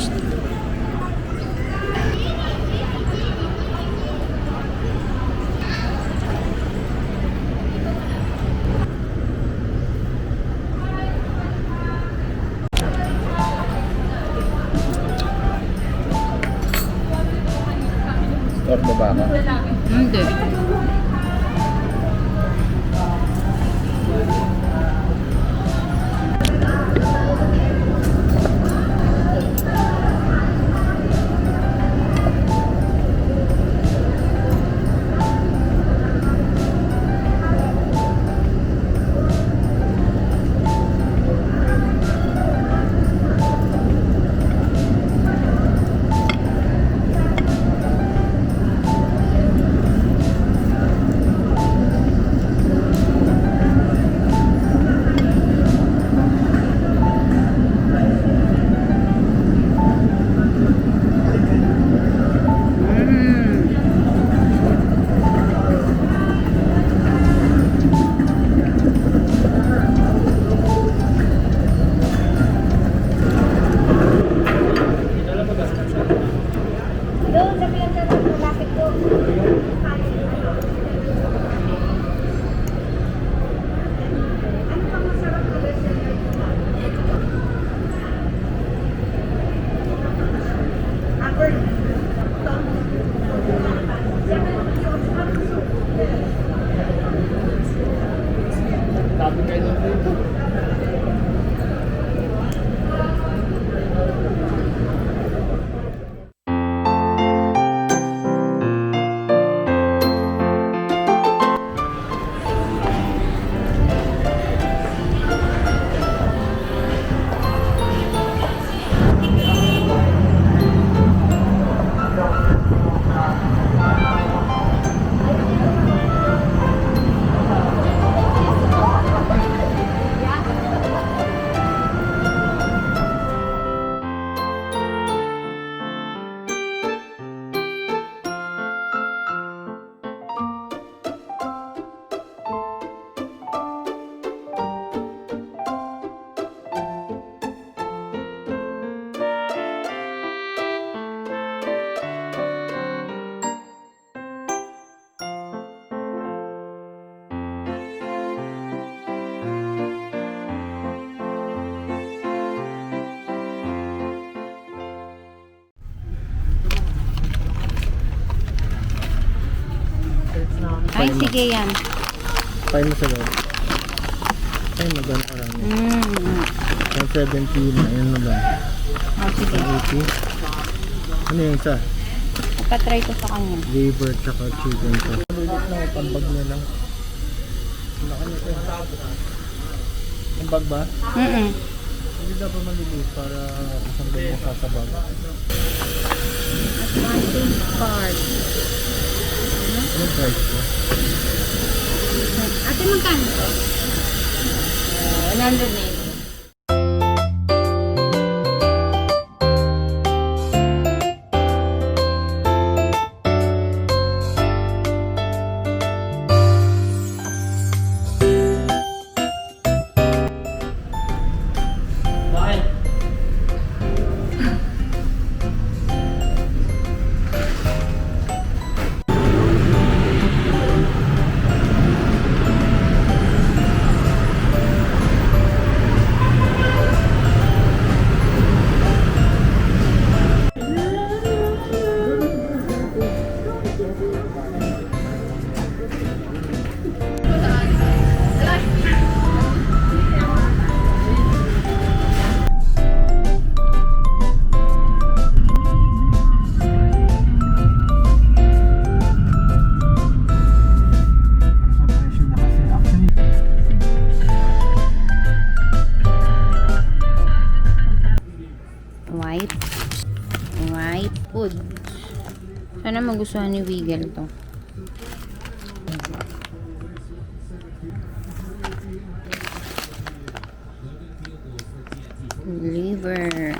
first. Store ba ba ako? Hindi. Ay, sige yan. Tayo mo sa loob. Tayo mo ba nakarami? 170 na. Yan na ba? Oh, sige. 180. Ano yung isa? Ipatry ko sa kanya. Liver tsaka chicken to. Malulit na. Pambag na lang. Laki nito. Pambag ba? Hindi dapat malulit para isang doon mo sasabag. Advantage card. Anong price ko? Ate, magkano to? 180. White food. Sana magustuhan ni Wiggle to. Liver.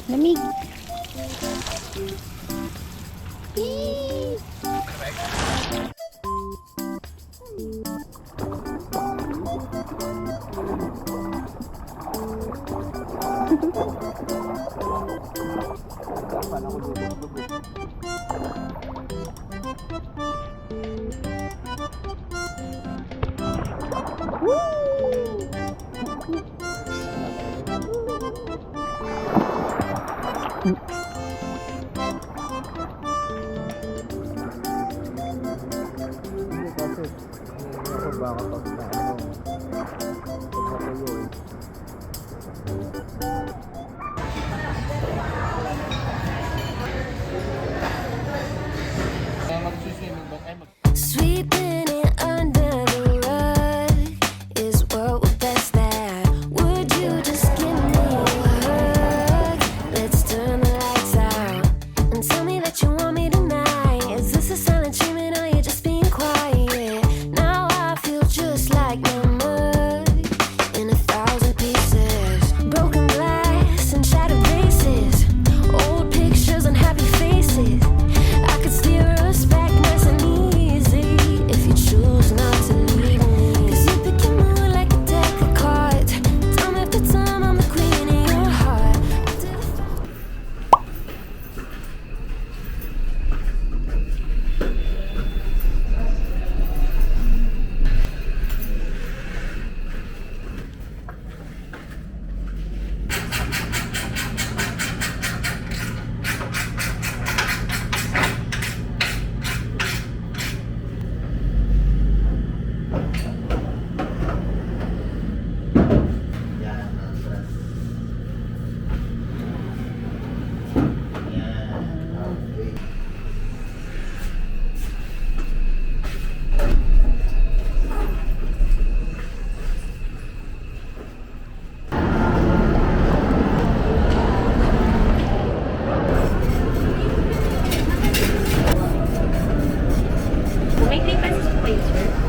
Lamig. Hindi kasi, ako baka pag na pagkatuyo eh. Magsiswimming ba kayo? Sweeping it under the rug is what we're best at. Would you just give me a hug? Let's turn the lights out and tell me that you want me tonight. Is this a silent treatment or you just being quiet? Now I feel just like my mug in 1,000 pieces. Broken glass and shattered vases, old pictures and happy faces. I could steer us back nice and easy if you choose not to leave me. 'Cause you pick your mood like a deck of cards. Time after time, I'm the queen of your heart. May 3 pesos po kayo, sir.